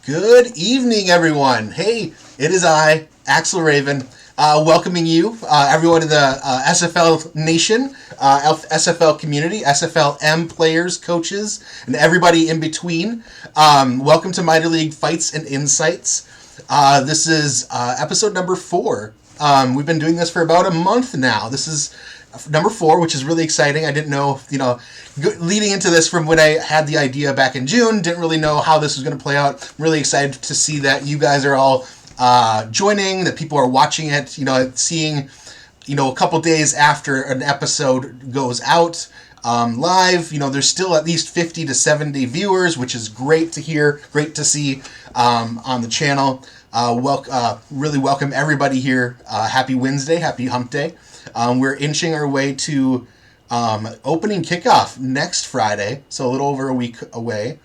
Good evening, everyone. Hey, it is I, Axel Raven, welcoming you, everyone in the SFL Nation, SFL community, SFLM players, coaches, and everybody in between. Welcome to Minor League Fights and Insights. This is episode number 4. We've been doing this for about a month now. This is number 4, which is really exciting. I didn't know, leading into this from when I had the idea back in June, didn't really know how this was going to play out. I'm really excited to see that you guys are all joining, that people are watching it, seeing, a couple days after an episode goes out live. There's still at least 50 to 70 viewers, which is great to hear, great to see on the channel. Really welcome everybody here. Happy Wednesday, happy hump day. We're inching our way to opening kickoff next Friday, so a little over a week away.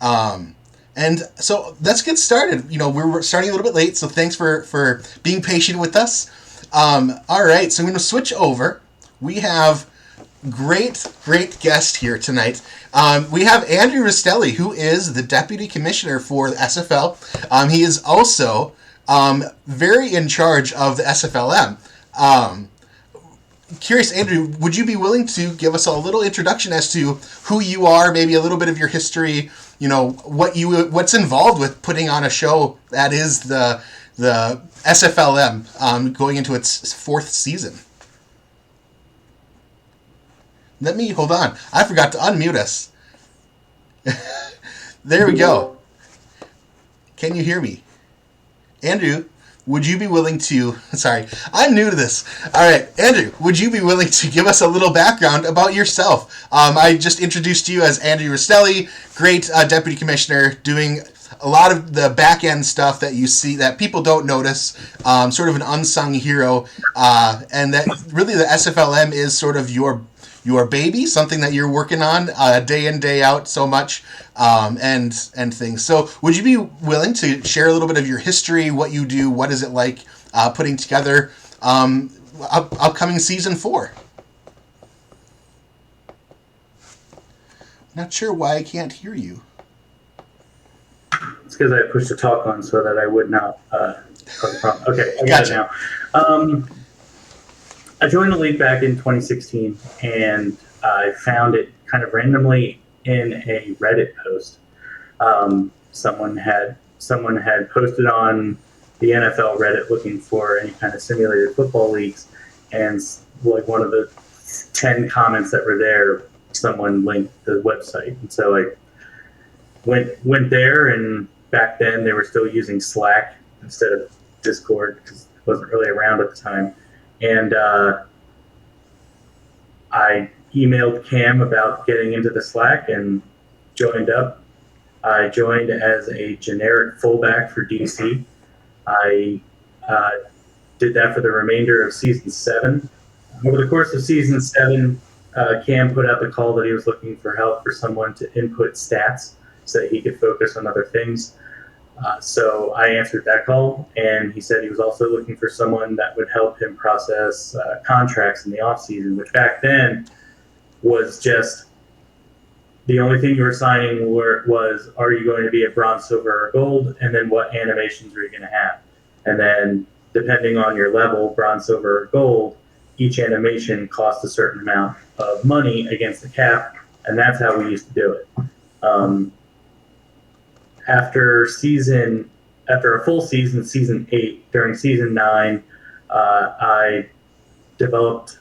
And so let's get started. We're starting a little bit late, so thanks for being patient with us. All right, so I'm going to switch over. We have great guest here tonight. We have Andrew Rastelli, who is the Deputy Commissioner for the SFL. He is also very in charge of the SFLM. Curious, Andrew, would you be willing to give us a little introduction as to who you are, maybe a little bit of your history, what's involved with putting on a show that is the SFLM going into its 4th season? Hold on. I forgot to unmute us. There we go. Can you hear me? Andrew, would you be willing to... Sorry, I'm new to this. All right, Andrew, would you be willing to give us a little background about yourself? I just introduced you as Andrew Rastelli, great Deputy Commissioner, doing a lot of the back-end stuff that you see that people don't notice, sort of an unsung hero, and that really the SFLM is sort of your baby, something that you're working on day in, day out so much, and things. So would you be willing to share a little bit of your history, what you do, what is it like putting together upcoming season 4? Not sure why I can't hear you. It's because I pushed the talk on so that I would not cause a problem. Okay, I got it now. I joined the league back in 2016, and I found it kind of randomly in a Reddit post. Someone had posted on the NFL Reddit looking for any kind of simulated football leagues, and like one of the 10 comments that were there, someone linked the website, and so I went there. And back then they were still using Slack instead of Discord because it wasn't really around at the time. And I emailed Cam about getting into the Slack and joined up. I joined as a generic fullback for DC. I did that for the remainder of season 7. Over the course of season 7, Cam put out the call that he was looking for help for someone to input stats so that he could focus on other things. So I answered that call, and he said he was also looking for someone that would help him process contracts in the off season, which back then was just the only thing you were signing was, are you going to be a bronze, silver, or gold, and then what animations are you going to have? And then depending on your level, bronze, silver, or gold, each animation costs a certain amount of money against the cap, and that's how we used to do it. After a full season, season 8, during season 9, I developed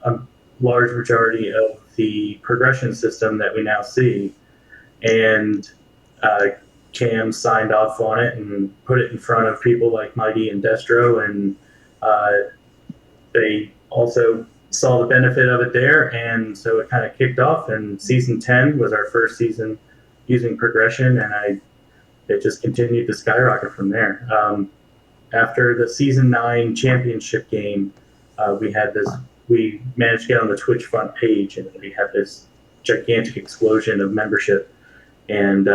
a large majority of the progression system that we now see, and Cam signed off on it and put it in front of people like Mighty and Destro, and they also saw the benefit of it there, and so it kind of kicked off, and season 10 was our first season using progression, and it just continued to skyrocket from there. After the season 9 championship game, we managed to get on the Twitch front page, and we had this gigantic explosion of membership, and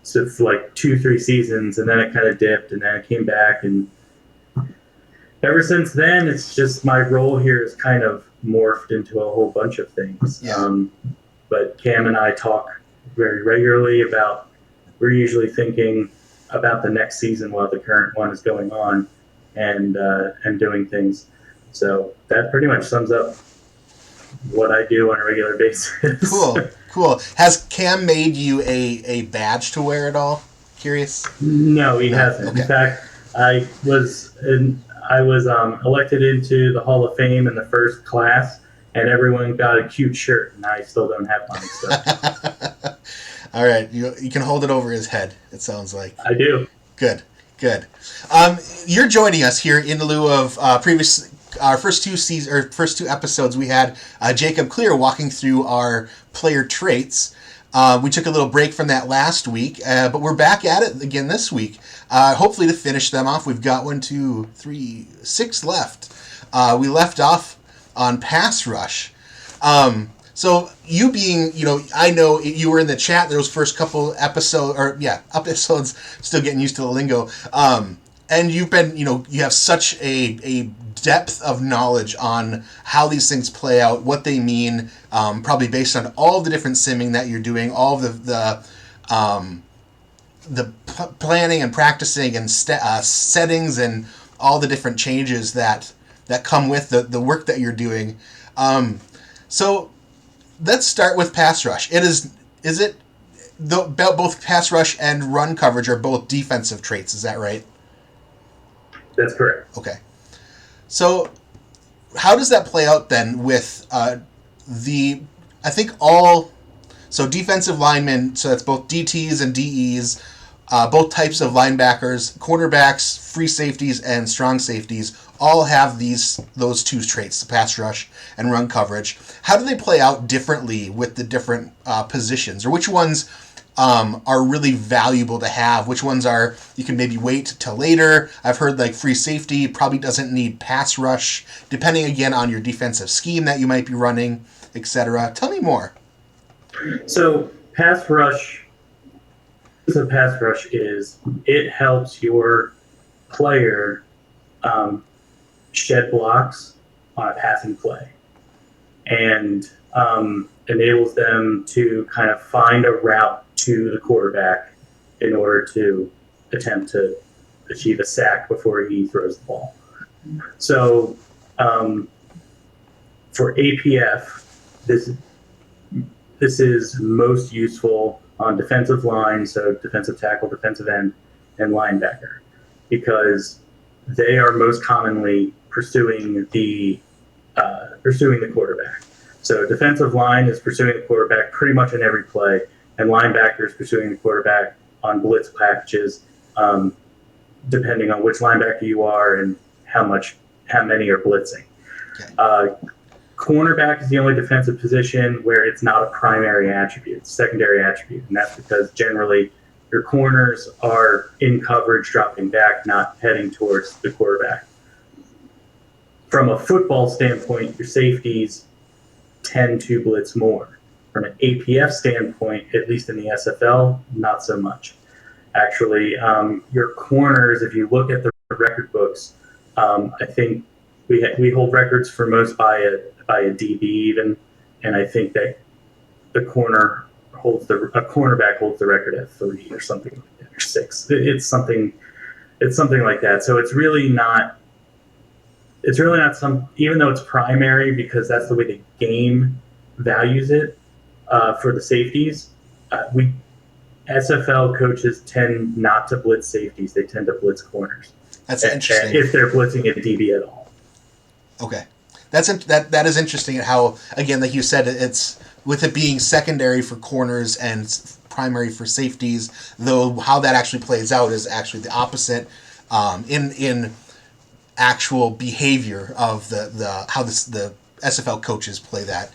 so for like 2-3 seasons, and then it kind of dipped, and then it came back, and ever since then, it's just my role here has kind of morphed into a whole bunch of things. Yeah. But Cam and I talk very regularly about we're usually thinking about the next season while the current one is going on, and doing things. So that pretty much sums up what I do on a regular basis. Cool. Has Cam made you a badge to wear at all? Curious. No, he hasn't. Okay. In fact, I was elected into the Hall of Fame in the first class, and everyone got a cute shirt, and I still don't have mine. So. All right, you can hold it over his head. It sounds like I do. Good. You're joining us here in lieu of our first two episodes. We had Jacob Clear walking through our player traits. We took a little break from that last week, but we're back at it again this week. Hopefully to finish them off. We've got 1, 2, 3, 6 left. We left off on pass rush. So you being, I know you were in the chat those first couple episodes, still getting used to the lingo. And you've been, you have such a depth of knowledge on how these things play out, what they mean, probably based on all the different simming that you're doing, all the planning and practicing and settings and all the different changes that come with the work that you're doing. So let's start with pass rush. Both pass rush and run coverage are both defensive traits, is that right? That's correct. Okay. So how does that play out then with defensive linemen, so that's both DTs and DEs, both types of linebackers, cornerbacks, free safeties, and strong safeties all have those two traits, the pass rush and run coverage. How do they play out differently with the different positions, or which ones are really valuable to have? Which ones are you can maybe wait till later? I've heard like free safety probably doesn't need pass rush, depending again on your defensive scheme that you might be running, etc. Tell me more. So pass rush is it helps your player shed blocks on a passing play, and enables them to kind of find a route to the quarterback in order to attempt to achieve a sack before he throws the ball. So for APF, this is most useful on defensive line, so defensive tackle, defensive end, and linebacker, because they are most commonly pursuing the quarterback. So defensive line is pursuing the quarterback pretty much in every play, and linebackers pursuing the quarterback on blitz packages, depending on which linebacker you are and how many are blitzing. Okay. Cornerback is the only defensive position where it's not a primary attribute, it's a secondary attribute, and that's because generally your corners are in coverage, dropping back, not heading towards the quarterback. From a football standpoint, your safeties tend to blitz more. From an APF standpoint, at least in the SFL, not so much. Actually, your corners, if you look at the record books, I think we hold records for most by a DB even, and I think that a cornerback holds the record at 3 or something like that, or 6. It's something like that. So it's really not some, even though it's primary because that's the way the game values it. For the safeties, SFL coaches tend not to blitz safeties; they tend to blitz corners. That's interesting. If they're blitzing a DB at all. Okay, that is interesting. How, again, like you said, it's with it being secondary for corners and primary for safeties. Though how that actually plays out is actually the opposite in actual behavior of how the SFL coaches play that.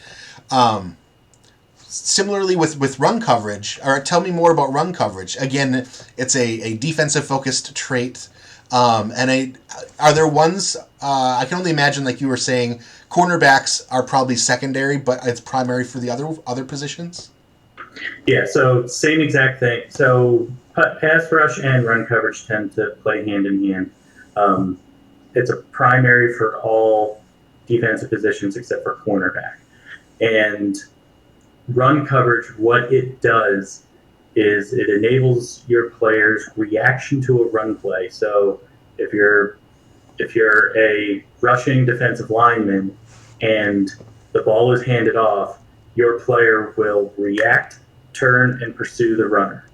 Similarly with run coverage, or tell me more about run coverage. Again, it's a defensive-focused trait. And are there ones, I can only imagine, like you were saying, cornerbacks are probably secondary, but it's primary for the other positions? Yeah, so same exact thing. So pass rush and run coverage tend to play hand in hand. It's a primary for all defensive positions except for cornerback. And run coverage, what it does is it enables your player's reaction to a run play. So if you're a rushing defensive lineman and the ball is handed off, your player will react, turn, and pursue the runner.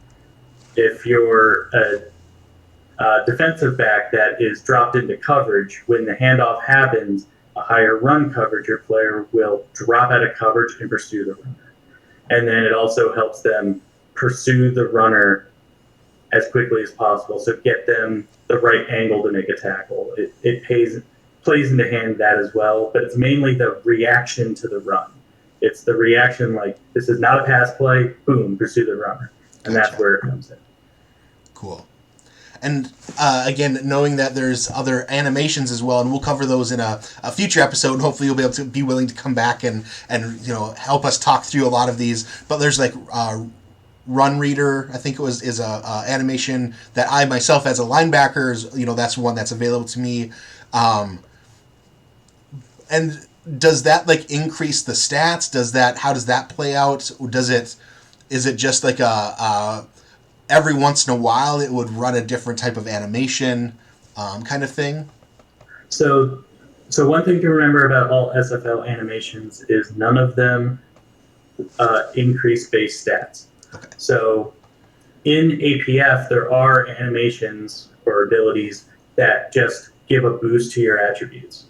If you're a defensive back that is dropped into coverage, when the handoff happens, a higher run coverage, your player will drop out of coverage and pursue the runner. And then it also helps them pursue the runner as quickly as possible. So get them the right angle to make a tackle. It plays into hand that as well, but it's mainly the reaction to the run. It's the reaction like, this is not a pass play, boom, pursue the runner. And Gotcha. that's where it comes in. Cool. And again, knowing that there's other animations as well, and we'll cover those in a future episode, and hopefully you'll be able to be willing to come back and help us talk through a lot of these. But there's like Run Reader, I think is a animation that I myself as a linebacker, that's one that's available to me. And does that like increase the stats? How does that play out? Is it just like every once in a while it would run a different type of animation kind of thing? So one thing to remember about all SFL animations is none of them increase base stats. Okay. So in APF, there are animations or abilities that just give a boost to your attributes.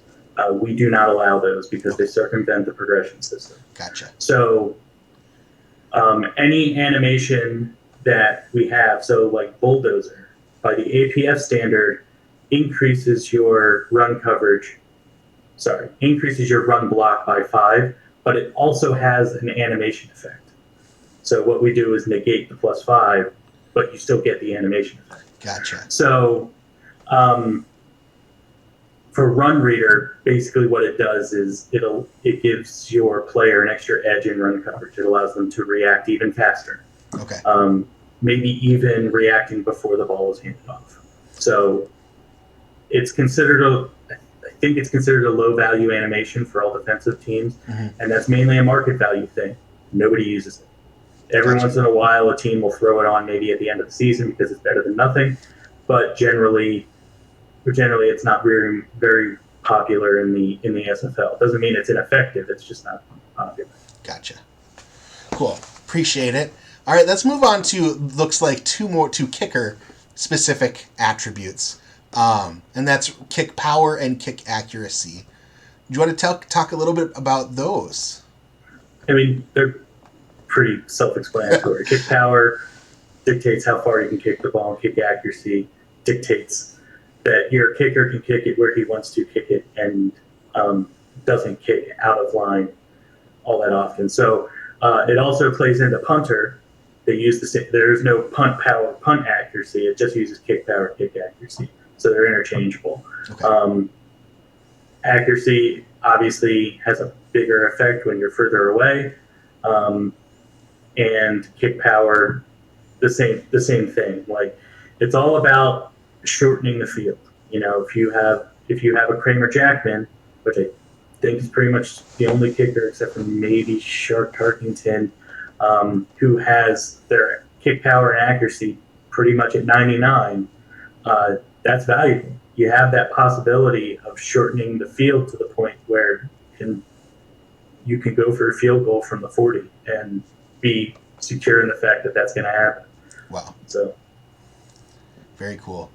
We do not allow those because they circumvent the progression system. Gotcha. So any animation that we have, so like Bulldozer, by the APF standard, increases your run block by 5, but it also has an animation effect. So what we do is negate the +5, but you still get the animation effect. Gotcha. So for Run Reader, basically what it does is it gives your player an extra edge in run coverage. It allows them to react even faster. Okay. Maybe even reacting before the ball is handed off. So it's considered I think it's considered a low value animation for all defensive teams, and that's mainly a market value thing. Nobody uses it. Every once in a while, a team will throw it on maybe at the end of the season because it's better than nothing, but generally it's not very, very popular in the SFL. It doesn't mean it's ineffective. It's just not popular. Gotcha. Cool. Appreciate it. All right, let's move on to, looks like two kicker specific attributes. And that's kick power and kick accuracy. Do you want to talk a little bit about those? I mean, they're pretty self-explanatory. Kick power dictates how far you can kick the ball, and kick accuracy dictates that your kicker can kick it where he wants to kick it and doesn't kick out of line all that often. So it also plays into punter. They use the same. There's no punt power, punt accuracy. It just uses kick power, kick accuracy. So they're interchangeable. Okay. Accuracy obviously has a bigger effect when you're further away, and kick power, the same thing. Like, it's all about shortening the field. If you have a Kramer Jackman, which I think is pretty much the only kicker except for maybe Shark Tarkington, who has their kick power and accuracy pretty much at 99, that's valuable. You have that possibility of shortening the field to the point where you can go for a field goal from the 40 and be secure in the fact that that's going to happen. Wow. So, very cool.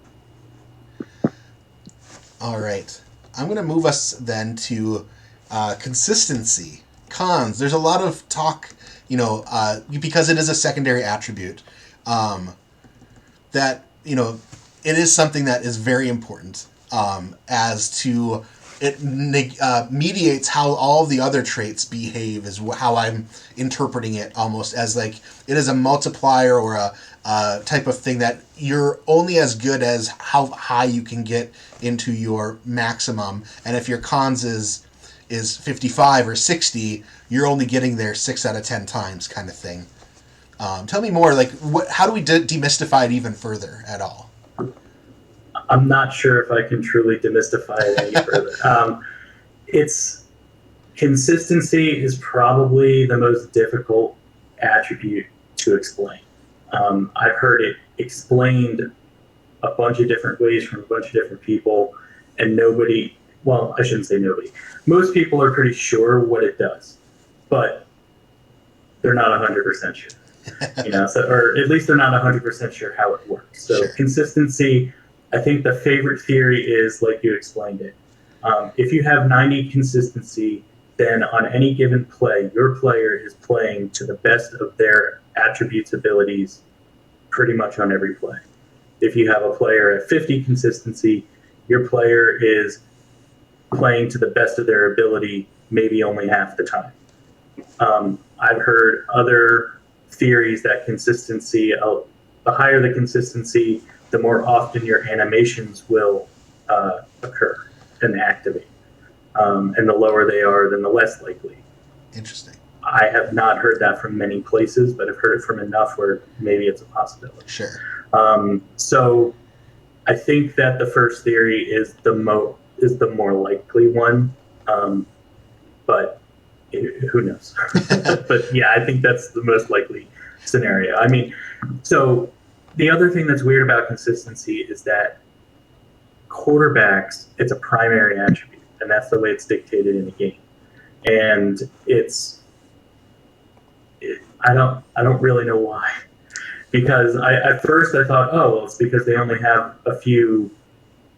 All right. I'm going to move us then to consistency. Cons. There's a lot of talk, because it is a secondary attribute, that, it is something that is very important as to it mediates how all the other traits behave is how I'm interpreting it, almost as like it is a multiplier or a type of thing that you're only as good as how high you can get into your maximum. And if your cons is 55 or 60, you're only getting there 6 out of 10 times kind of thing. Tell me more, like how do we demystify it even further at all? I'm not sure if I can truly demystify it any further. It's consistency is probably the most difficult attribute to explain. I've heard it explained a bunch of different ways from a bunch of different people, and nobody, well, I shouldn't say nobody. Most people are pretty sure what it does, but they're not 100% sure. So, or at least they're not 100% sure how it works. So Sure. consistency, I think the favorite theory is like you explained it. If you have 90 consistency, then on any given play, your player is playing to the best of their attributes, abilities, pretty much on every play. If you have a player at 50 consistency, your player is playing to the best of their ability, maybe only half the time. I've heard other theories that consistency, the higher the consistency, the more often your animations will occur and activate. And the lower they are, then the less likely. Interesting. I have not heard that from many places, but I've heard it from enough where maybe it's a possibility. Sure. So I think that the first theory is the more likely one, but who knows? But yeah, I think that's the most likely scenario. I mean, so the other thing that's weird about consistency is that quarterbacks, it's a primary attribute, and that's the way it's dictated in the game. And I don't really know why. Because at first I thought, oh, well, it's because they only have a few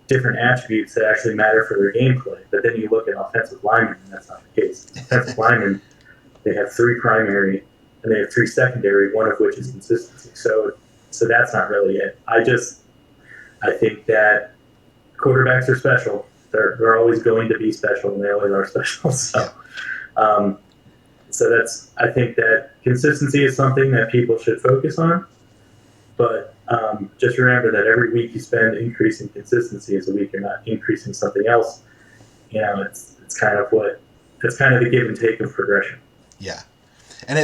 different attributes that actually matter for their gameplay. But then you look at offensive linemen, and that's not the case. Offensive linemen, they have 3 primary and they have 3 secondary, one of which is consistency. So that's not really it. I think that quarterbacks are special. They're always going to be special, and they always are special. So I think that consistency is something that people should focus on. But just remember that every week you spend increasing consistency is a week you're not increasing something else. It's kind of the give and take of progression. Yeah. And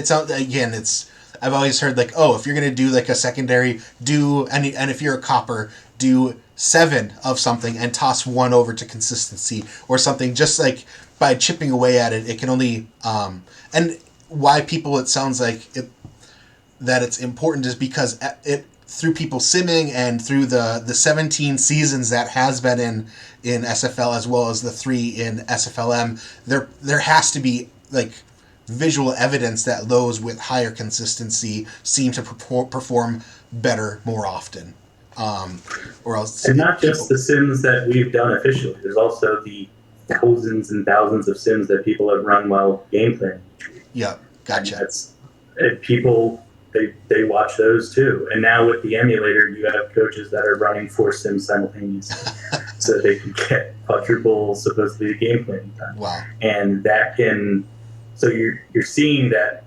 I've always heard like, oh, if you're going to do like a secondary, and if you're a copper, do 7 of something and toss 1 over to consistency or something, just like by chipping away at it, it can only, and why people, it sounds like it, that it's important is because it through people simming and through the 17 seasons that has been in SFL as well as the 3 in SFLM, there has to be like visual evidence that those with higher consistency seem to perform better more often. Or else, and not just the sims that we've done officially. There's also the thousands and thousands of sims that people have run while game planning. Yeah, gotcha. And people, they watch those too. And now with the emulator, you have coaches that are running 4 sims simultaneously, so they can get quadruple supposedly game planning time. Wow! And that can, so you're seeing that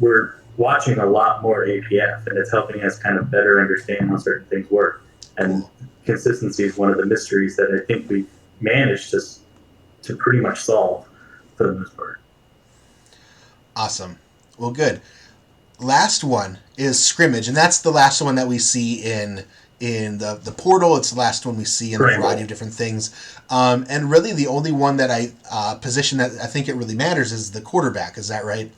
we're watching a lot more APF, and it's helping us kind of better understand how certain things work. And consistency is one of the mysteries that I think we've managed to pretty much solve for the most part. Awesome. Well, good. Last one is scrimmage, and that's the last one that we see in the portal. It's the last one we see in a variety of different things. And really the only one that I position that I think it really matters is the quarterback. Is that right?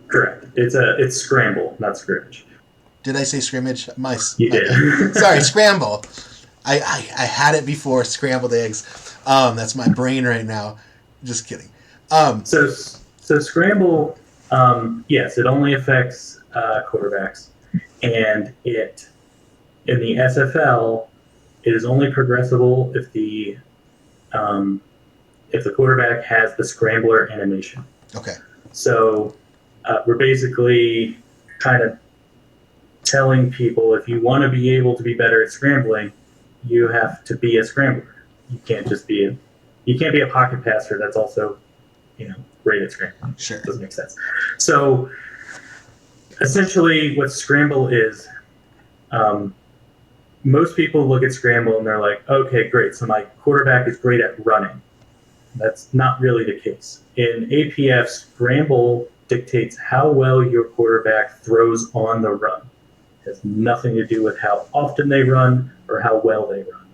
Correct. It's scramble, not scrimmage. Did I say scrimmage? You did. Sorry, scramble. I had it before, scrambled eggs. That's my brain right now. Just kidding. So scramble, yes, it only affects quarterbacks, and in the SFL, it is only progressible if the quarterback has the scrambler animation. Okay. So we're basically kind of telling people, if you want to be able to be better at scrambling, you have to be a scrambler. You can't be a pocket passer that's also, great at scrambling. Sure. Doesn't make sense. So essentially what scramble is, most people look at scramble and they're like, okay, great. So my quarterback is great at running. That's not really the case. In APF, scramble dictates how well your quarterback throws on the run. It has nothing to do with how often they run or how well they run.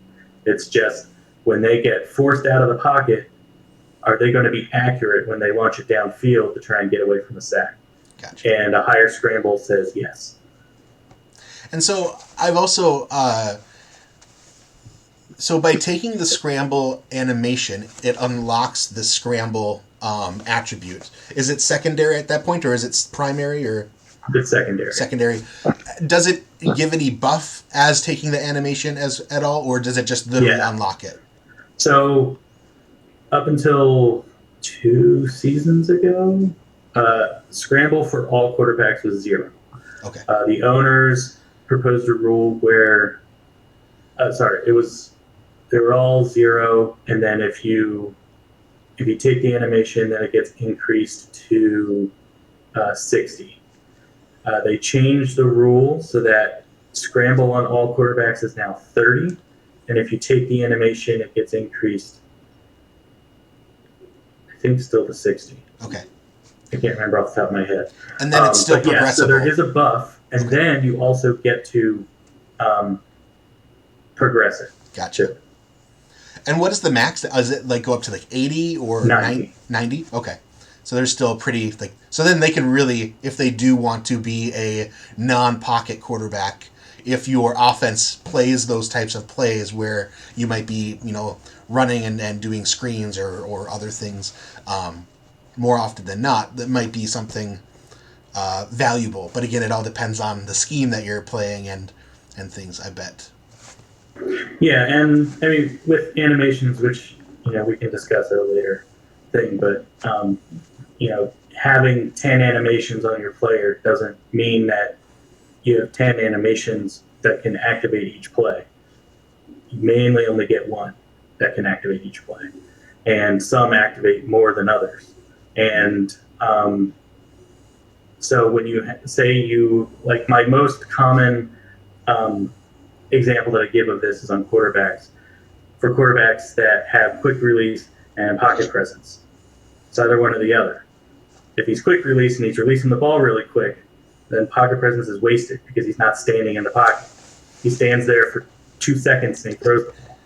It's just when they get forced out of the pocket, are they going to be accurate when they launch it downfield to try and get away from the sack? Gotcha. And a higher scramble says yes. And so I've also so by taking the scramble animation, it unlocks the scramble attribute. Is it secondary at that point, or is it primary, or It's secondary. secondary? Does it give any buff as taking the animation as at all, or does it just literally unlock it? So up until 2 seasons ago, scramble for all quarterbacks was 0. Okay. The owners proposed a rule where, they were all 0, and then if you take the animation, then it gets increased to 60. They changed the rule so that scramble on all quarterbacks is now 30, and if you take the animation, it gets increased, I think, still to 60. Okay. I can't remember off the top of my head. And then it's still progressive. Yeah, so there is a buff, and then you also get to progress it. Gotcha. And what is the max? Does it like go up to like 80 or 90? Okay. So they're still pretty like. So then they can really, if they do want to be a non-pocket quarterback, if your offense plays those types of plays where you might be, running and doing screens or other things, more often than not, that might be something valuable. But again, it all depends on the scheme that you're playing and things, I bet. Yeah, and I mean, with animations, which, we can discuss at a later thing, but, having 10 animations on your player doesn't mean that you have 10 animations that can activate each play. You mainly only get one that can activate each play, and some activate more than others. And so when you say like my most common example that I give of this is on quarterbacks. For quarterbacks that have quick release and pocket presence, it's either one or the other. If he's quick release and he's releasing the ball really quick, then pocket presence is wasted because he's not standing in the pocket. He stands there for 2 seconds and he throws the ball.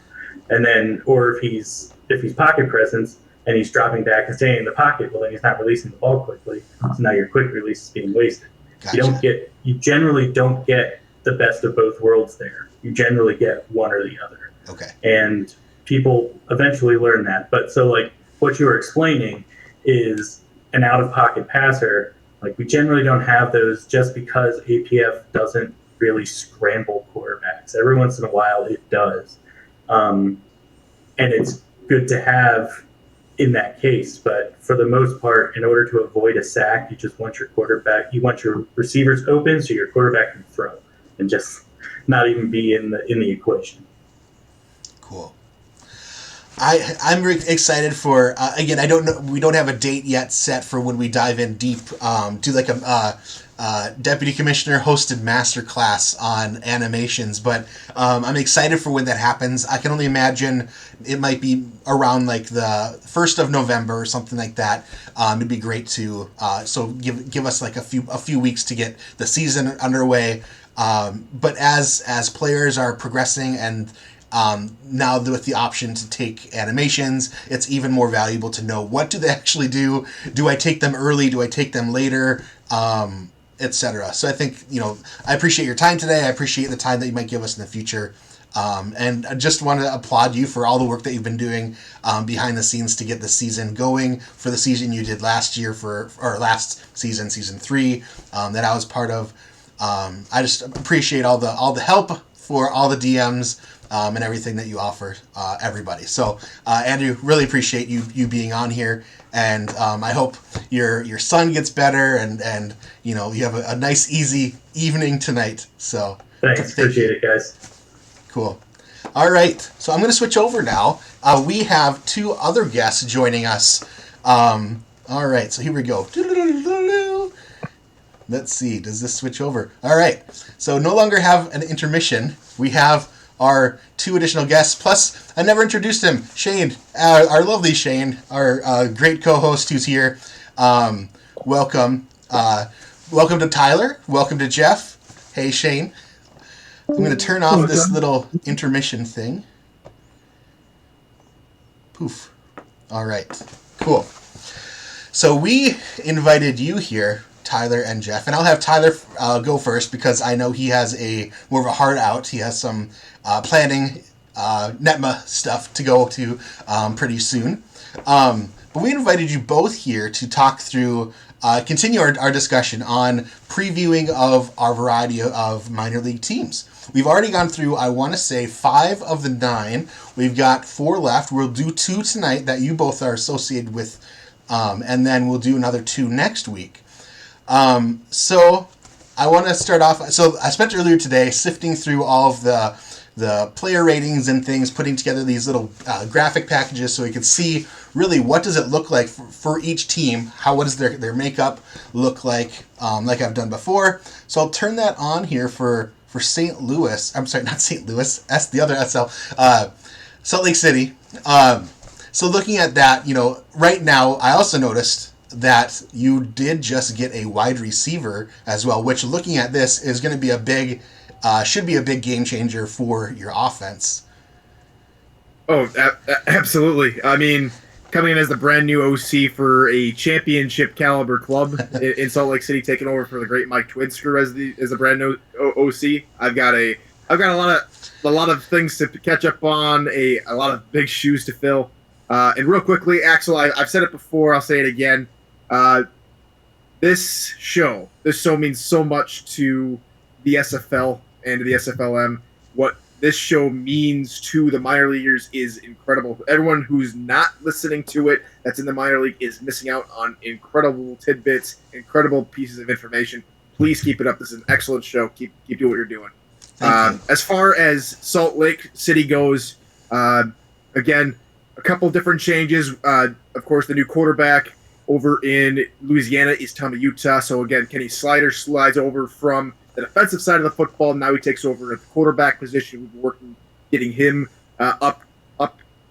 And then, or if he's pocket presence and he's dropping back and staying in the pocket, well, then he's not releasing the ball quickly. So now your quick release is being wasted. Gotcha. You generally don't get the best of both worlds there. You generally get one or the other. Okay. And people eventually learn that. But so like what you were explaining is an out-of-pocket passer. Like we generally don't have those just because APF doesn't really scramble quarterbacks. Every once in a while it does. And it's good to have in that case. But for the most part, in order to avoid a sack, you just want you want your receivers open so your quarterback can throw and just not even be in the equation. Cool. I'm excited for again. I don't know. We don't have a date yet set for when we dive in deep to like a deputy commissioner hosted masterclass on animations. But I'm excited for when that happens. I can only imagine it might be around like the 1st of November or something like that. It'd be great to so give us like a few weeks to get the season underway. But as players are progressing and now with the option to take animations, it's even more valuable to know what do they actually do. Do I take them early? Do I take them later? Etc. So I think, I appreciate your time today. I appreciate the time that you might give us in the future. And I just want to applaud you for all the work that you've been doing behind the scenes to get the season going, for the season you did last season, season 3, that I was part of. I just appreciate all the help for all the DMs and everything that you offer everybody. So Andrew, really appreciate you being on here, and I hope your son gets better and you have a nice easy evening tonight. So thanks, appreciate it, guys. Cool. All right, so I'm going to switch over now. We have 2 other guests joining us. All right, so here we go. Let's see, does this switch over? All right, so no longer have an intermission. We have our 2 additional guests, plus I never introduced him, Shane, our lovely Shane, our great co-host who's here. Welcome. Welcome to Tyler. Welcome to Jeff. Hey, Shane. I'm going to turn off this little intermission thing. Poof. All right. Cool. So we invited you here, Tyler and Jeff, and I'll have Tyler go first because I know he has more of a hard out. He has some planning NETMA stuff to go to pretty soon. But we invited you both here to talk through, continue our discussion on previewing of our variety of minor league teams. We've already gone through, I want to say, 5 of the 9. We've got 4 left. We'll do 2 tonight that you both are associated with, and then we'll do another 2 next week. So I want to start off. So I spent earlier today sifting through all of the player ratings and things, putting together these little graphic packages so we could see really what does it look like for each team. What does their makeup look like I've done before. So I'll turn that on here for St. Louis. I'm sorry, not St. Louis. That's the other SL. Salt Lake City. So looking at that, right now, I also noticed that you did just get a wide receiver as well, which looking at this is going to be should be a big game changer for your offense. Oh, absolutely. I mean, coming in as the brand new OC for a championship caliber club in Salt Lake City, taking over for the great Mike Twidsker as the brand new OC. I've got a lot of things to catch up on, a lot of big shoes to fill. And real quickly, Axel, I've said it before, I'll say it again. This show means so much to the SFL and to the SFLM. What this show means to the minor leaguers is incredible. Everyone who's not listening to it that's in the minor league is missing out on incredible tidbits, incredible pieces of information. Please keep it up. This is an excellent show. Keep doing what you're doing. As far as Salt Lake City goes, again, a couple different changes. Of course, the new quarterback over in Louisiana is Tommy Utah. So again, Kenny Slider slides over from the defensive side of the football. Now he takes over at the quarterback position. We've been working, getting him up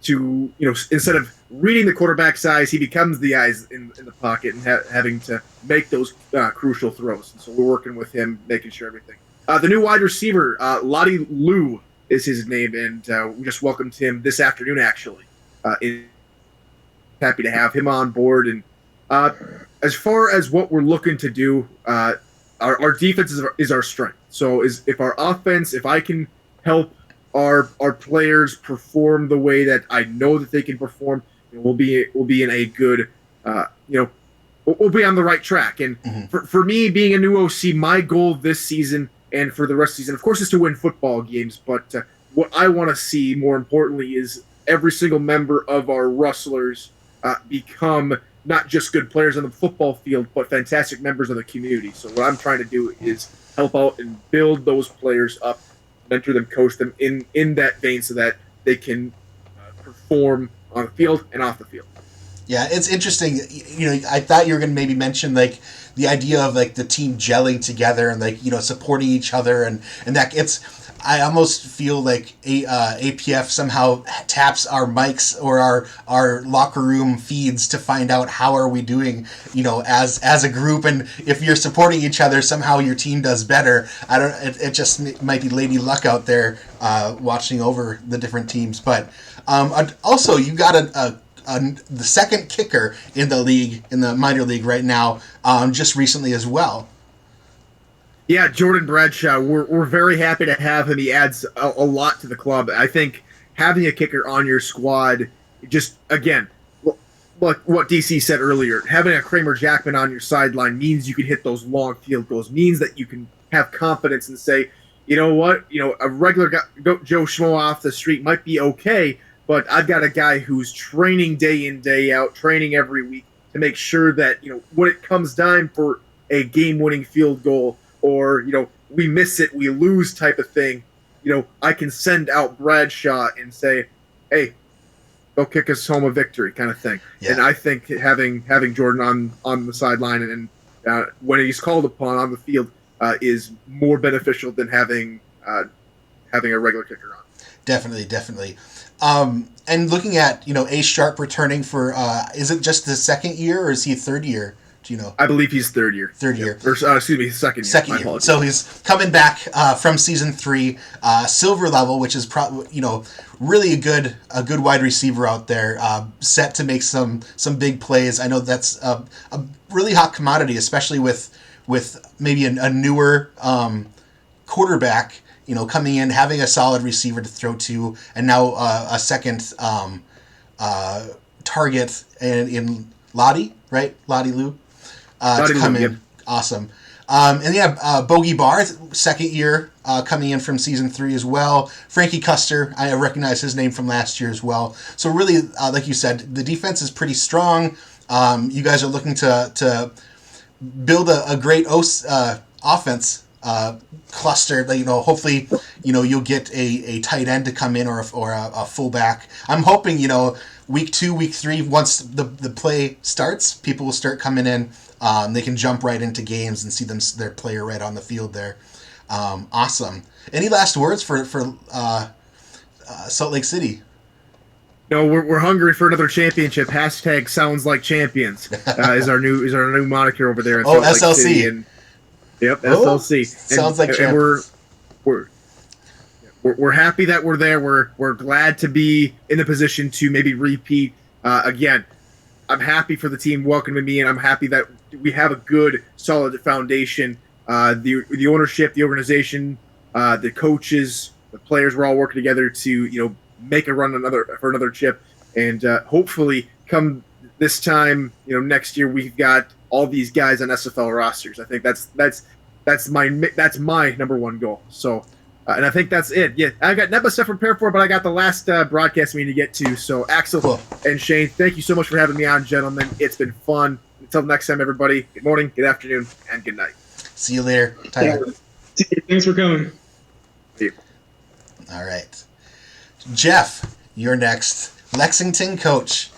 to, instead of reading the quarterback size, he becomes the eyes in the pocket and having to make those crucial throws. And so we're working with him, making sure everything. The new wide receiver, Lottie Lou is his name, and we just welcomed him this afternoon, actually. Happy to have him on board. And as far as what we're looking to do, our defense is our strength. So if I can help our players perform the way that I know that they can perform, we'll be in a good, we'll be on the right track. And for me, being a new OC, my goal this season and for the rest of the season, of course, is to win football games. But what I want to see more importantly is every single member of our rustlers become not just good players on the football field, but fantastic members of the community. So what I'm trying to do is help out and build those players up, mentor them, coach them in that vein so that they can perform on the field and off the field. Yeah, it's interesting. I thought you were going to maybe mention the idea of the team gelling together and supporting each other and that I almost feel like APF somehow taps our mics or our locker room feeds to find out how are we doing, as a group, and if you're supporting each other, somehow your team does better. It just might be lady luck out there watching over the different teams. But also you got the second kicker in the league, in the minor league right now, just recently as well. Yeah, Jordan Bradshaw, we're very happy to have him. He adds a lot to the club. I think having a kicker on your squad, just, again, like what DC said earlier, having a Kramer Jackman on your sideline means you can hit those long field goals, means that you can have confidence and say, you know what, a regular Joe Schmo off the street might be okay, but I've got a guy who's training day in, day out, training every week to make sure that, when it comes time for a game-winning field goal, or, we miss it, we lose type of thing, I can send out Bradshaw and say, hey, go kick us home a victory kind of thing. Yeah. And I think having Jordan on the sideline and when he's called upon on the field is more beneficial than having a regular kicker on. Definitely. And looking at, A. Sharp returning for, is it just the second year or is he third year? Do you know? I believe he's third year. Third year. Or, excuse me, second year. Second year. So he's coming back from season 3, silver level, which is probably, really a good wide receiver out there, set to make some big plays. I know that's a really hot commodity, especially with with maybe a newer quarterback, coming in, having a solid receiver to throw to, and now a second target in Lottie, right? Lottie Lou, to come in. Yep. Awesome. Bogey Barr, second year, coming in from season 3 as well. Frankie Custer, I recognize his name from last year as well. So really, like you said, the defense is pretty strong. You guys are looking to build a great offense cluster. Hopefully, you'll get a tight end to come in or a fullback. I'm hoping, week 2, week 3, once the play starts, people will start coming in. They can jump right into games and see their player right on the field there. Awesome. Any last words for Salt Lake City? No, we're hungry for another championship. # sounds like champions is our new moniker over there. In Salt Lake SLC. City. And, yep, SLC. Sounds like champions. And we're happy that we're there. We're glad to be in the position to maybe repeat again. I'm happy for the team welcoming me, and I'm happy that we have a good, solid foundation. The ownership, the organization, the coaches, the players, we're all working together to make a run for another chip, and hopefully come this time next year we've got all these guys on SFL rosters. I think that's my number one goal. So. And I think that's it. Yeah, I got Neba stuff to prepare for, but I got the last broadcast meeting to get to. So, Axel and Shane, thank you so much for having me on, gentlemen. It's been fun. Until next time, everybody, good morning, good afternoon, and good night. See you later, Tyler. Thanks for coming. See you. All right. Jeff, you're next. Lexington coach.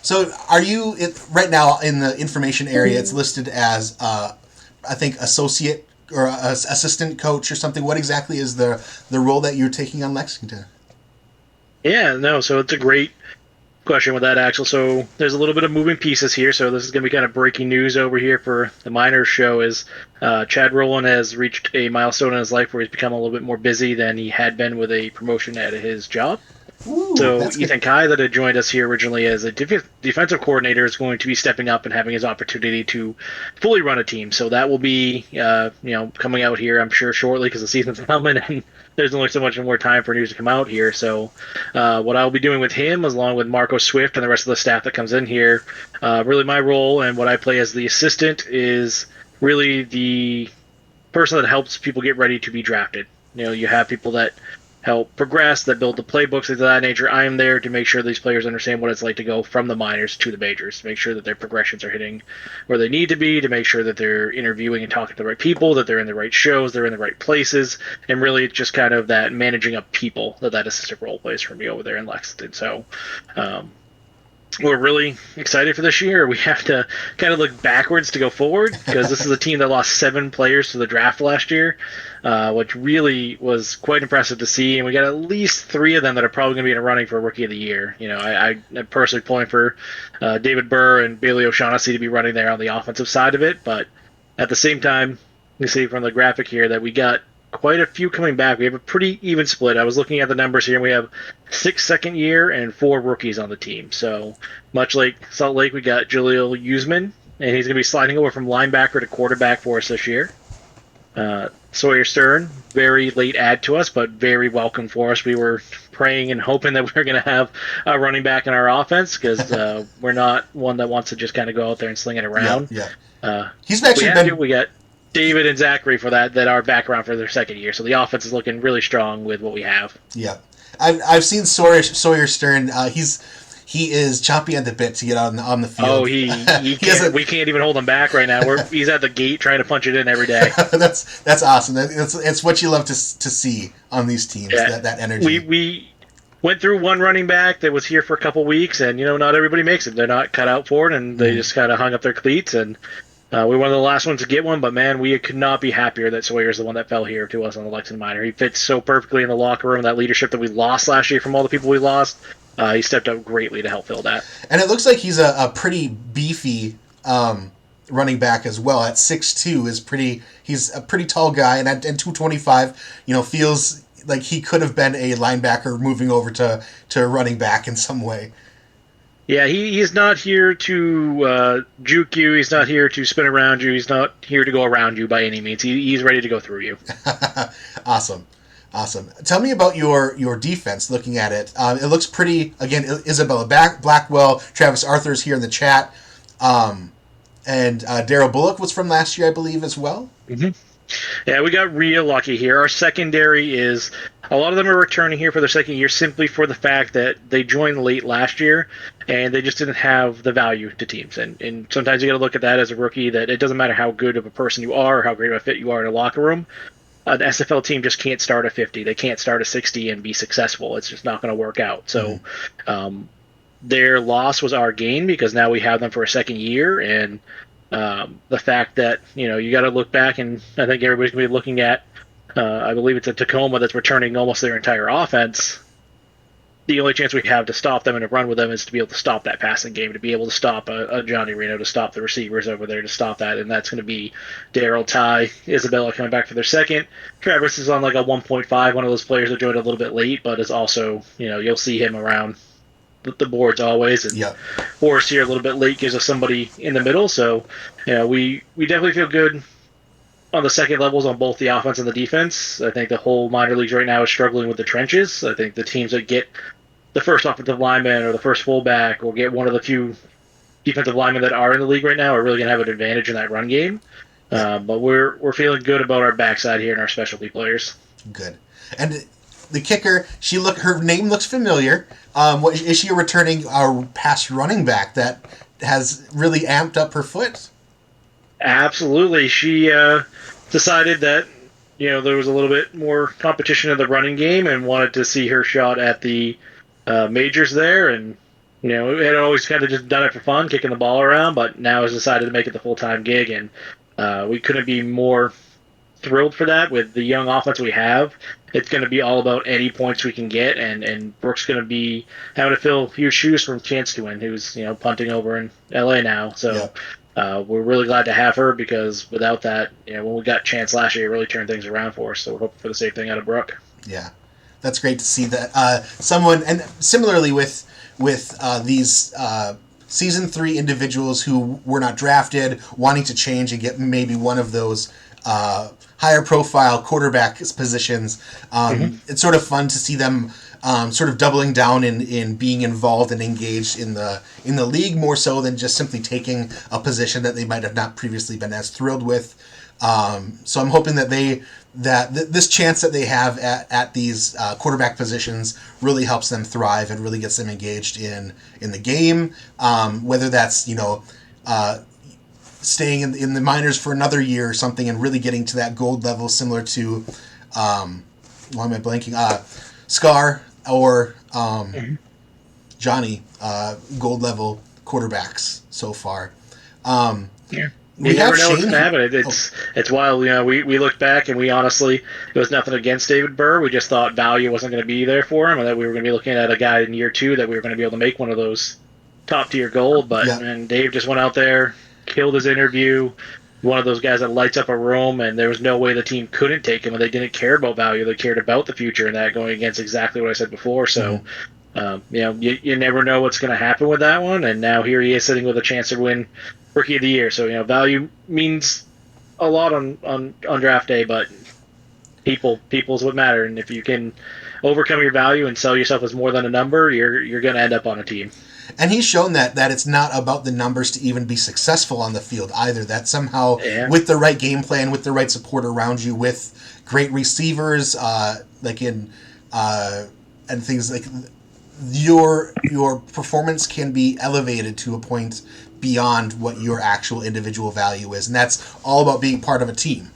So are you, right now in the information area, it's listed as, I think, associate or assistant coach or something. What exactly is the role that you're taking on Lexington? Yeah, no, so it's a great question with that, Axel. So there's a little bit of moving pieces here. So this is going to be kind of breaking news over here for the Miners show is Chad Rowland has reached a milestone in his life where he's become a little bit more busy than he had been with a promotion at his job. Ooh, so Ethan Kai, that had joined us here originally as a defensive coordinator, is going to be stepping up and having his opportunity to fully run a team. So that will be, coming out here, I'm sure, shortly because the season's coming and there's only so much more time for news to come out here. So what I'll be doing with him, along with Marco Swift and the rest of the staff that comes in here, really my role and what I play as the assistant is really the person that helps people get ready to be drafted. You have people that help progress, that build the playbooks, things of that nature. I am there to make sure these players understand what it's like to go from the minors to the majors, to make sure that their progressions are hitting where they need to be, to make sure that they're interviewing and talking to the right people, that they're in the right shows, they're in the right places, and really just kind of that managing of people that assistant role plays for me over there in Lexington. So we're really excited for this year. We have to kind of look backwards to go forward because this is a team that lost 7 players to the draft last year, which really was quite impressive to see. And we got at least 3 of them that are probably going to be in a running for Rookie of the Year. I'm personally pulling for David Burr and Bailey O'Shaughnessy to be running there on the offensive side of it. But at the same time, you see from the graphic here that we got quite a few coming back. We have a pretty even split. I was looking at the numbers here, and we have 6 second year and 4 rookies on the team. So much like Salt Lake, we got Jaleel Usman, and he's going to be sliding over from linebacker to quarterback for us this year. Sawyer Stern, very late add to us, but very welcome for us. We were praying and hoping that we were going to have a running back in our offense because we're not one that wants to just kind of go out there and sling it around. Yeah. He's actually we got David and Zachary for that are back around for their second year. So the offense is looking really strong with what we have. Yeah. I've seen Sawyer Stern. He is chompy at the bit to get on the field. Oh, he can't, we can't even hold him back right now. He's at the gate trying to punch it in every day. That's awesome. It's what you love to see on these teams. Yeah. That energy. We went through one running back that was here for a couple weeks, and not everybody makes it. They're not cut out for it, and they just kind of hung up their cleats. And we were one of the last ones to get one, but man, we could not be happier that Sawyer's the one that fell here to us on the Lexington Minor. He fits so perfectly in the locker room. That leadership that we lost last year from all the people we lost. He stepped up greatly to help fill that. And it looks like he's a pretty beefy running back as well. At 6'2", he's a pretty tall guy, and at 225, feels like he could have been a linebacker moving over to running back in some way. Yeah, he's not here to juke you. He's not here to spin around you. He's not here to go around you by any means. He's ready to go through you. Awesome. Tell me about your defense. Looking at it, it looks pretty. Again, Isabella Blackwell, Travis Arthur is here in the chat, and Daryl Bullock was from last year, I believe, as well. Mm-hmm. Yeah, we got real lucky here. Our secondary is a lot of them are returning here for their second year simply for the fact that they joined late last year and they just didn't have the value to teams. And sometimes you got to look at that as a rookie that it doesn't matter how good of a person you are or how great of a fit you are in a locker room. An SFL team just can't start a 50. They can't start a 60 and be successful. It's just not going to work out. So their loss was our gain because now we have them for a second year. And the fact that, you got to look back, and I think everybody's going to be looking at, I believe it's a Tacoma that's returning almost their entire offense. The only chance we have to stop them and to run with them is to be able to stop that passing game, to be able to stop a Johnny Reno, to stop the receivers over there, to stop that. And that's going to be Daryl, Ty, Isabella coming back for their second. Travis is on like a 1.5, one of those players that joined a little bit late, but is also, you'll see him around the boards always. And Horace here a little bit late gives us somebody in the middle. So, we definitely feel good on the second levels on both the offense and the defense. I think the whole minor leagues right now is struggling with the trenches. I think the teams that get the first offensive lineman or the first fullback or get one of the few defensive linemen that are in the league right now are really going to have an advantage in that run game. But we're feeling good about our backside here and our specialty players. Good. And the kicker, her name looks familiar. Is she returning our past running back that has really amped up her foot? Absolutely. She decided that there was a little bit more competition in the running game and wanted to see her shot at the majors there, and had always kind of just done it for fun, kicking the ball around, but now has decided to make it the full-time gig, and we couldn't be more thrilled for that. With the young offense we have, it's going to be all about any points we can get, and Brooke's going to be having to fill huge shoes from Chance to win, who's punting over in LA now. So we're really glad to have her, because without that, when we got Chance last year, it really turned things around for us. So we're hoping for the same thing out of Brooke. Yeah, that's great to see that someone, and similarly with these season 3 individuals who were not drafted, wanting to change and get maybe one of those higher profile quarterback positions. It's sort of fun to see them sort of doubling down in being involved and engaged in the league, more so than just simply taking a position that they might have not previously been as thrilled with. So I'm hoping that this chance that they have at these quarterback positions really helps them thrive and really gets them engaged in the game, whether that's staying in the minors for another year or something and really getting to that gold level, similar to why am I blanking? Scar or Johnny, gold level quarterbacks so far. You never know what's going to happen. It's wild. We looked back and we honestly, it was nothing against David Burr. We just thought value wasn't going to be there for him, and that we were going to be looking at a guy in year 2 that we were going to be able to make one of those top tier gold. But and Dave just went out there, killed his interview. One of those guys that lights up a room, and there was no way the team couldn't take him, and they didn't care about value. They cared about the future, and that going against exactly what I said before. So, you never know what's going to happen with that one. And now here he is sitting with a chance to win Rookie of the Year. So, value means a lot on draft day, but people's what matter. And if you can overcome your value and sell yourself as more than a number, you're going to end up on a team. And he's shown that it's not about the numbers to even be successful on the field either. That somehow, with the right game plan, with the right support around you, with great receivers, and things like your performance can be elevated to a point beyond what your actual individual value is, and that's all about being part of a team.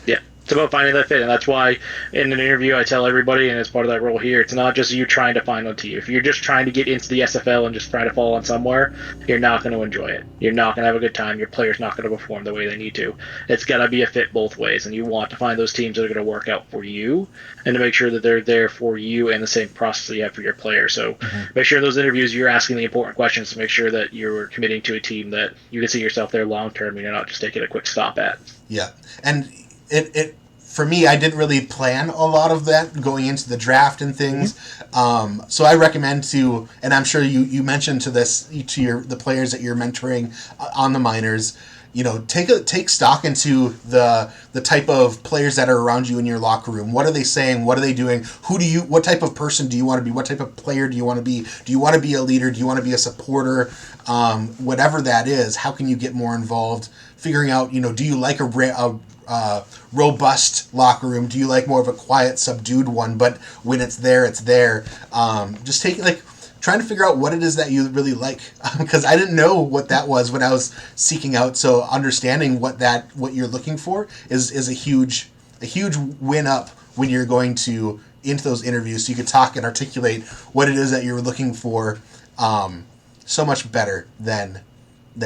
Yeah. It's about finding that fit, and that's why in an interview I tell everybody, and as part of that role here, it's not just you trying to find one team. If you're just trying to get into the SFL and just try to fall on somewhere, you're not going to enjoy it. You're not going to have a good time. Your player's not going to perform the way they need to. It's got to be a fit both ways, and you want to find those teams that are going to work out for you and to make sure that they're there for you and the same process that you have for your player. So make sure in those interviews you're asking the important questions to make sure that you're committing to a team that you can see yourself there long term and you're not just taking a quick stop at. Yeah, and it for me, I didn't really plan a lot of that going into the draft and things. So I recommend to, and I'm sure you mentioned to the players that you're mentoring on the minors, take stock into the type of players that are around you in your locker room. What are they saying? What are they doing? What type of person do you want to be? What type of player do you want to be? Do you want to be a leader? Do you want to be a supporter? Whatever that is, how can you get more involved? Figuring out, do you like a robust locker room? Do you like more of a quiet, subdued one? But when it's there, it's there. Just trying to figure out what it is that you really like, because I didn't know what that was when I was seeking out. So understanding what you're looking for is a huge win up when you're going into those interviews. So you could talk and articulate what it is that you're looking for, so much better than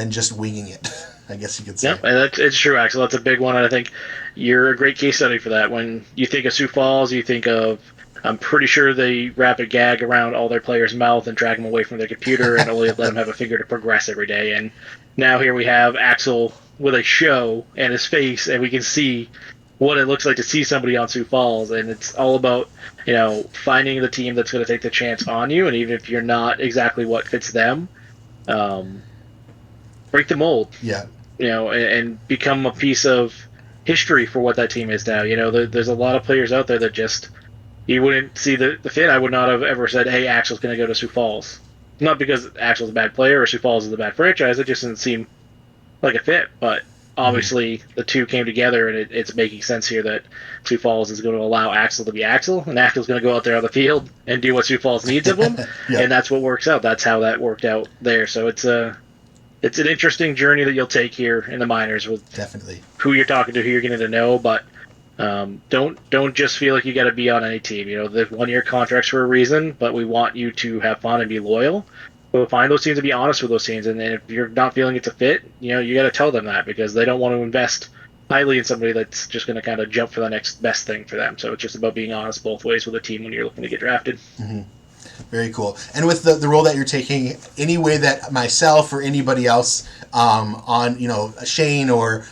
just winging it. I guess you could say. Yeah, and it's true, Axel. That's a big one, and I think you're a great case study for that. When you think of Sioux Falls, you think of, I'm pretty sure they wrap a gag around all their players' mouth and drag them away from their computer and only let them have a finger to progress every day. And now here we have Axel with a show and his face, and we can see what it looks like to see somebody on Sioux Falls. And it's all about, finding the team that's going to take the chance on you. And even if you're not exactly what fits them, break the mold. Yeah. And become a piece of history for what that team is now. There's a lot of players out there that just, you wouldn't see the fit. I would not have ever said, hey, Axel's going to go to Sioux Falls. Not because Axel's a bad player or Sioux Falls is a bad franchise. It just didn't seem like a fit. But obviously the two came together, and it's making sense here that Sioux Falls is going to allow Axel to be Axel, and Axel's going to go out there on the field and do what Sioux Falls needs of him. Yeah. And that's what works out. That's how that worked out there. So it's an interesting journey that you'll take here in the minors with Definitely who you're talking to, who you're getting to know, but don't just feel like you got to be on any team. The 1-year contracts for a reason, but we want you to have fun and be loyal. We'll find those teams and be honest with those teams, and if you're not feeling it's a fit, you got to tell them that, because they don't want to invest highly in somebody that's just going to kind of jump for the next best thing for them. So it's just about being honest both ways with a team when you're looking to get drafted. Mm-hmm. Very cool. And with the role that you're taking, any way that myself or anybody else on Shane or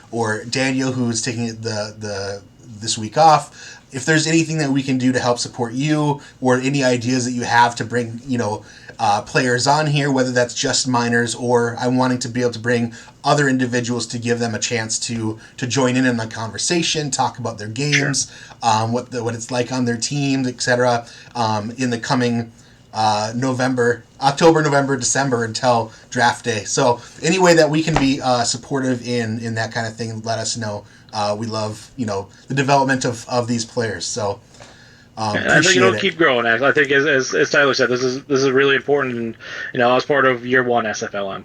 Daniel, who's taking this week off, if there's anything that we can do to help support you, or any ideas that you have to bring players on here, whether that's just minors, or I'm wanting to be able to bring other individuals to give them a chance to join in the conversation, talk about their games, sure. What it's like on their teams, etc. In the coming October, November, December until draft day. So any way that we can be supportive in that kind of thing, let us know. We love the development of these players. So I think it'll keep growing. I think as Tyler said, this is really important. And I was part of year one SFLM.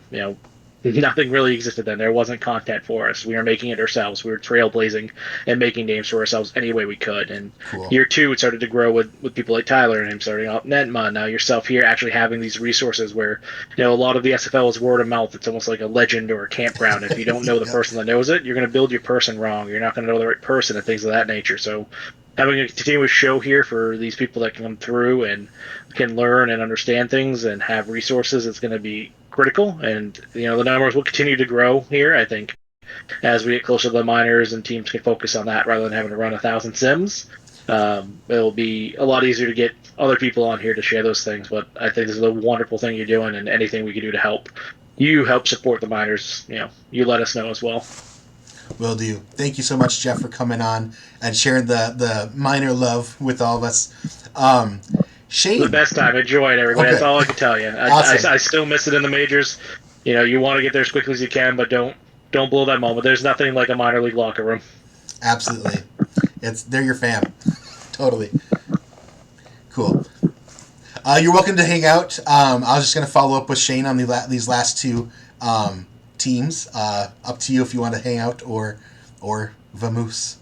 Nothing really existed then. There wasn't content for us. We were making it ourselves. We were trailblazing and making names for ourselves any way we could. And cool. Year two, it started to grow with people like Tyler and him starting out Netma. Now yourself here actually having these resources where, a lot of the SFL is word of mouth. It's almost like a legend or a campground. If you don't know the person that knows it, you're going to build your person wrong. You're not going to know the right person and things of that nature. So having a continuous show here for these people that can come through and can learn and understand things and have resources is going to be critical. And the numbers will continue to grow here, I think, as we get closer to the minors and teams can focus on that rather than having to run 1,000 sims. It'll be a lot easier to get other people on here to share those things. But I think this is a wonderful thing you're doing, and anything we can do to help support the minors, you let us know as well. Will do. Thank you so much, Jeff, for coming on and sharing the minor love with all of us. Shane. The best time. Enjoy it, everybody. Okay. That's all I can tell you. Awesome. I still miss it in the majors. You want to get there as quickly as you can, but don't blow that moment. There's nothing like a minor league locker room. Absolutely. They're your fam. Totally. Cool. You're welcome to hang out. I was just going to follow up with Shane on these last two teams. Up to you if you want to hang out or vamoose.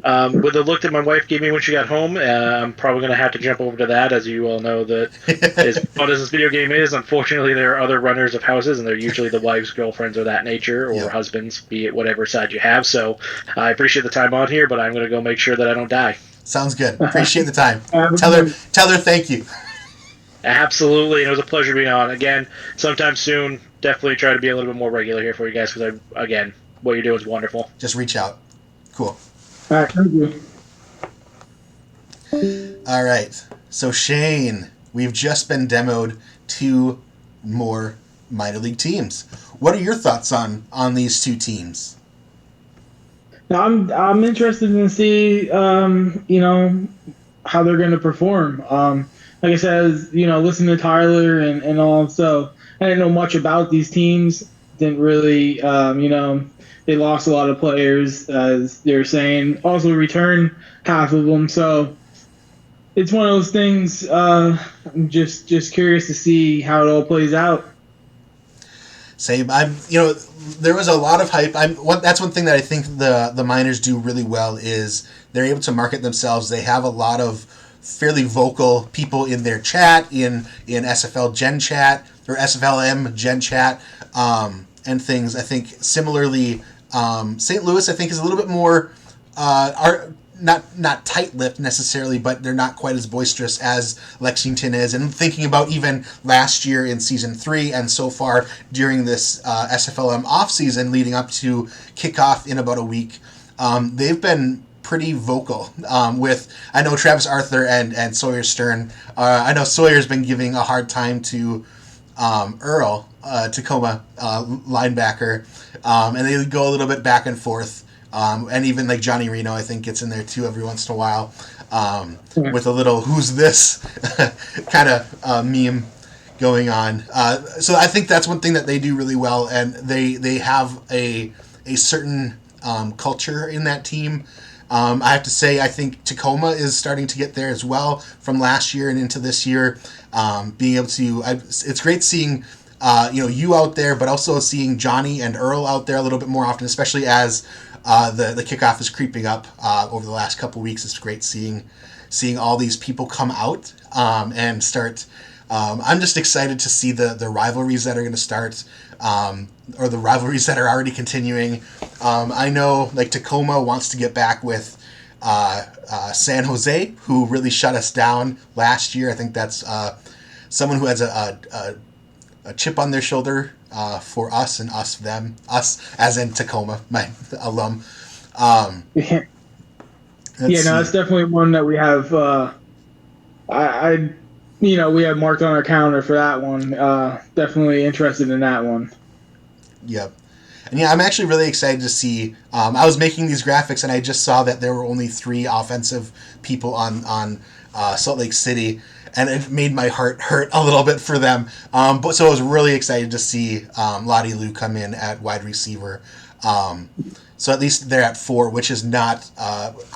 With the look that my wife gave me when she got home, I'm probably going to have to jump over to that. As you all know, that as fun as this video game is, unfortunately there are other runners of houses, and they're usually the wives, girlfriends, or that nature, or husbands, be it whatever side you have. So I appreciate the time on here, but I'm going to go make sure that I don't die. Sounds good. Appreciate the time. Tell her thank you. Absolutely, and it was a pleasure being on. Again, sometime soon, definitely try to be a little bit more regular here for you guys, because, again, what you're doing is wonderful. Just reach out. Cool. All right, thank you. All right. So Shane, we've just been demoed 2 more minor league teams. What are your thoughts on these 2 teams? Now, I'm interested in see how they're going to perform. Like I said, listening to Tyler and all, so I didn't know much about these teams. Didn't really, they lost a lot of players, as they're saying. Also, return half of them. So it's one of those things. I'm just curious to see how it all plays out. Same. There was a lot of hype. That's one thing that I think the Miners do really well is they're able to market themselves. They have a lot of fairly vocal people in their chat, in SFL Gen Chat or SFLM Gen Chat, and things. I think similarly, St. Louis I think is a little bit more not tight-lipped necessarily, but they're not quite as boisterous as Lexington is. And thinking about even last year in Season 3 and so far during this SFLM off-season leading up to kickoff in about a week, they've been pretty vocal with, I know, Travis Arthur and Sawyer Stern. I know Sawyer's been giving a hard time to Earl, Tacoma linebacker, and they go a little bit back and forth. And even like Johnny Reno, I think, gets in there too every once in a while with a little "who's this" kind of meme going on. So I think that's one thing that they do really well, and they have a certain culture in that team. I have to say, I think Tacoma is starting to get there as well from last year and into this year. Being able to, it's great seeing you out there, but also seeing Johnny and Earl out there a little bit more often, especially as the kickoff is creeping up over the last couple weeks. It's great seeing all these people come out and start. I'm just excited to see the rivalries that are going to start, or the rivalries that are already continuing. I know like Tacoma wants to get back with San Jose, who really shut us down last year. I think that's someone who has a chip on their shoulder for us and us them. Us as in Tacoma, my alum. Yeah, it's definitely one that we have. We have marked on our calendar for that one. Definitely interested in that one. Yep. And yeah, I'm actually really excited to see. I was making these graphics and I just saw that there were only 3 offensive people on Salt Lake City, and it made my heart hurt a little bit for them. But so I was really excited to see Lottie Lou come in at wide receiver. So at least they're at 4, which is not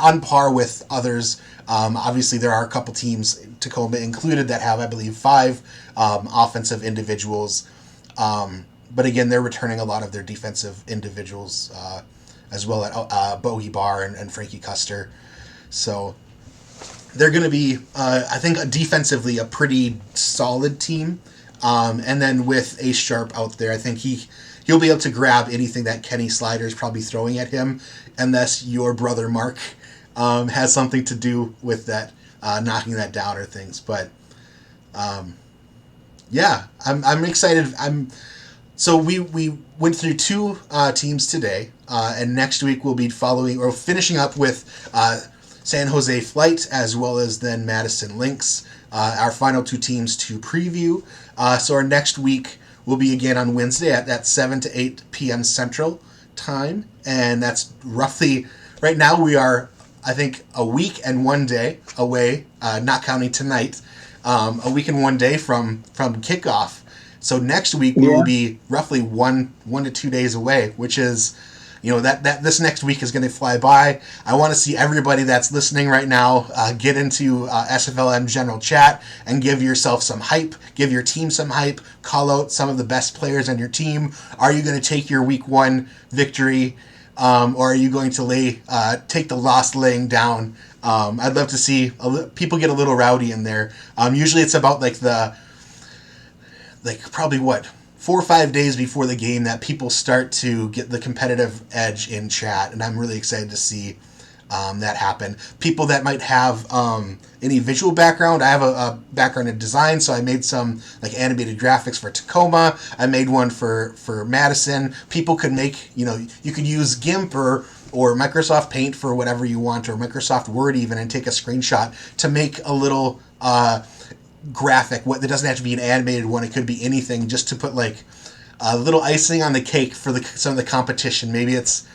on par with others. Obviously, there are a couple teams, Tacoma included, that have, I believe, 5 offensive individuals. But again, they're returning a lot of their defensive individuals as well at Bogey Barr and Frankie Custer. So they're going to be, I think, defensively a pretty solid team. And then with Ace Sharp out there, I think he'll be able to grab anything that Kenny Slider is probably throwing at him, unless your brother Mark has something to do with that, knocking that down or things. But yeah, I'm excited. So we went through 2 teams today, and next week we'll be following or finishing up with San Jose Flight as well as then Madison Lynx, our final 2 teams to preview. So our next week will be again on Wednesday at 7 to 8 p.m. Central Time, and that's roughly, right now we are, I think, a week and 1 day away, not counting tonight, a week and 1 day from kickoff. So next week we will be roughly 1 to 2 days away, which is, that this next week is going to fly by. I want to see everybody that's listening right now get into SFLM General Chat and give yourself some hype, give your team some hype, call out some of the best players on your team. Are you going to take your week 1 victory, or are you going to take the loss laying down? I'd love to see people get a little rowdy in there. Usually it's about probably 4 or 5 days before the game that people start to get the competitive edge in chat, and I'm really excited to see that happen. People that might have any visual background, I have a background in design, so I made some animated graphics for Tacoma. I made one for Madison. People could make, you could use GIMP or or Microsoft Paint for whatever you want, or Microsoft Word even, and take a screenshot to make a little graphic. What, it doesn't have to be an animated one. It could be anything, just to put like a little icing on the cake for some of the competition. Maybe it's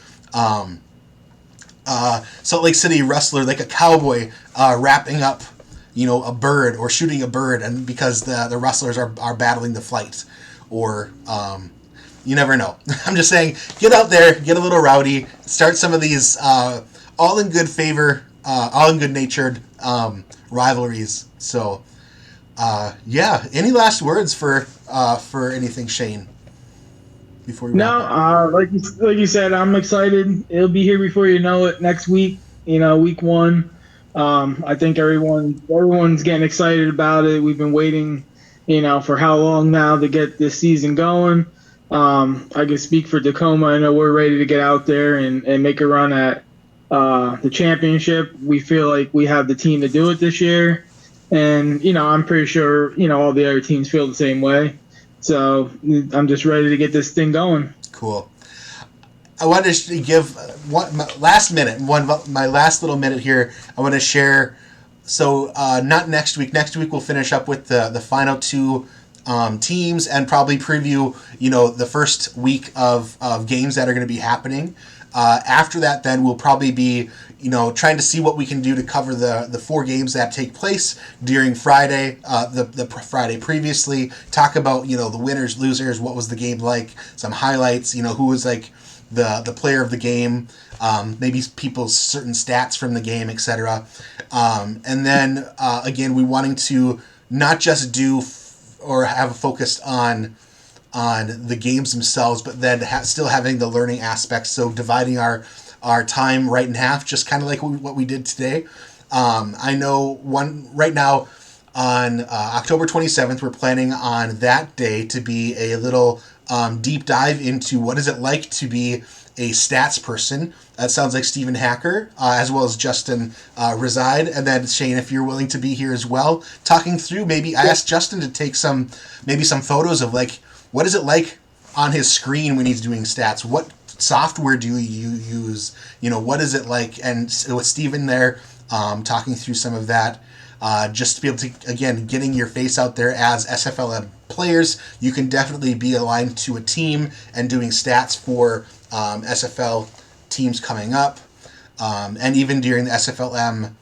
Salt Lake City wrestler, like a cowboy wrapping up, a bird or shooting a bird, and because the wrestlers are battling the flight, or you never know. I'm just saying, get out there, get a little rowdy, start some of these all in good favor, all in good natured rivalries. So any last words for anything, Shane? Before we wrap like you said, I'm excited. It'll be here before you know it. Next week, week 1. I think everyone's getting excited about it. We've been waiting, for how long now to get this season going. I can speak for Tacoma. I know we're ready to get out there and make a run at the championship. We feel like we have the team to do it this year, and I'm pretty sure all the other teams feel the same way. So I'm just ready to get this thing going. Cool. I wanted to give my last little minute here. I want to share. So not next week. Next week we'll finish up with the final 2 teams and probably preview the first week of games that are going to be happening. After that, then we'll probably be trying to see what we can do to cover the 4 games that take place during Friday, the Friday previously. Talk about the winners, losers, what was the game like, some highlights. Who was like the player of the game, maybe people's certain stats from the game, etc. And then again, we wanting to not just do or have a focus on the games themselves, but then still having the learning aspects. So dividing our time right in half, just kind of like what we did today. I know right now on October 27th, we're planning on that day to be a little deep dive into what is it like to be a stats person. That sounds like Stephen Hacker, as well as Justin Reside. And then Shane, if you're willing to be here as well, talking through, maybe I asked Justin to take some photos of like, what is it like on his screen when he's doing stats? What software do you use? What is it like? And with Stephen there, talking through some of that, just to be able to, again, getting your face out there as SFLM players. You can definitely be aligned to a team and doing stats for SFL teams coming up. And even during the SFLM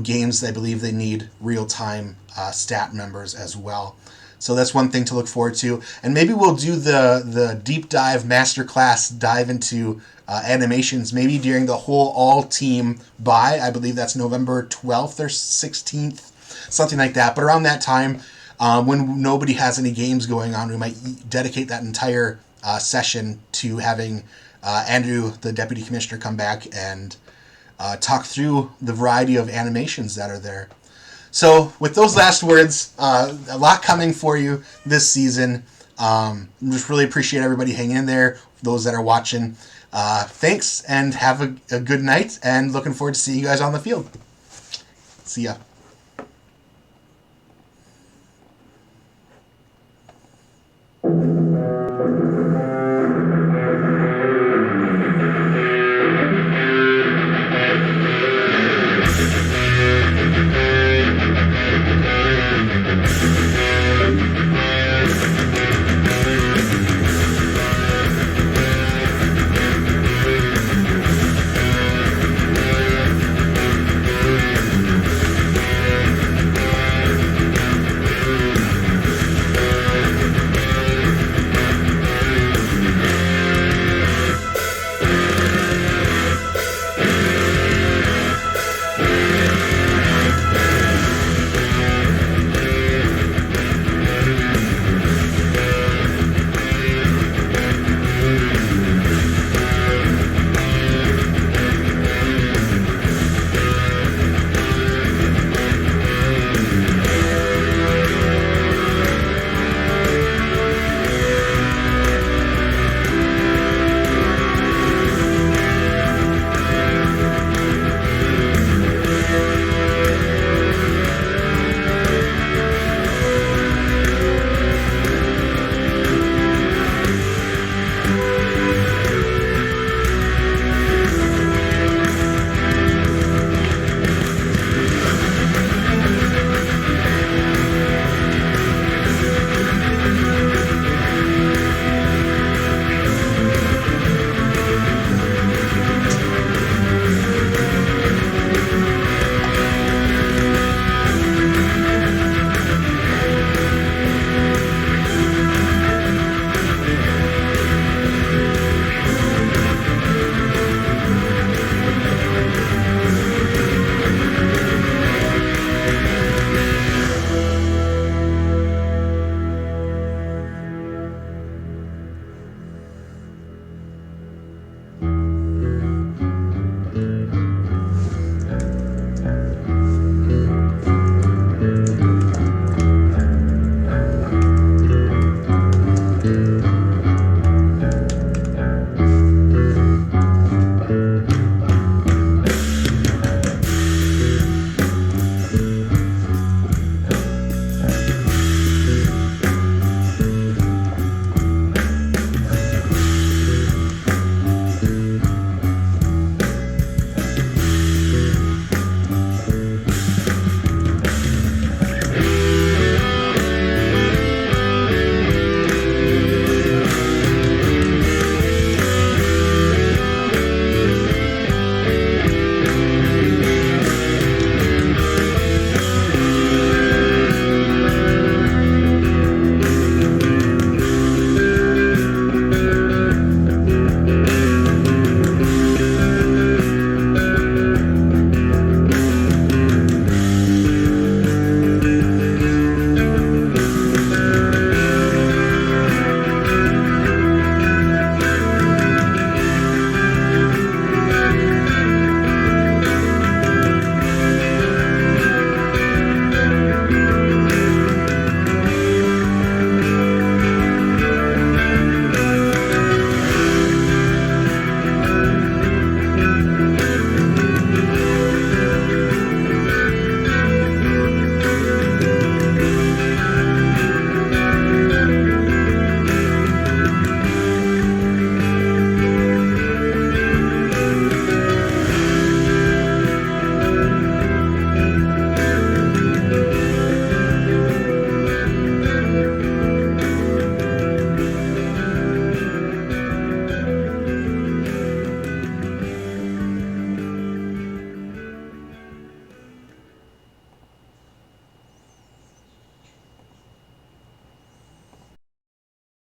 games, I believe they need real-time stat members as well. So that's one thing to look forward to. And maybe we'll do the deep dive masterclass dive into animations, maybe during the whole all-team bye. I believe that's November 12th or 16th, something like that. But around that time, when nobody has any games going on, we might dedicate that entire session to having Andrew, the Deputy Commissioner, come back and talk through the variety of animations that are there. So with those last words, a lot coming for you this season. Just really appreciate everybody hanging in there, those that are watching. Thanks, and have a good night, and looking forward to seeing you guys on the field. See ya.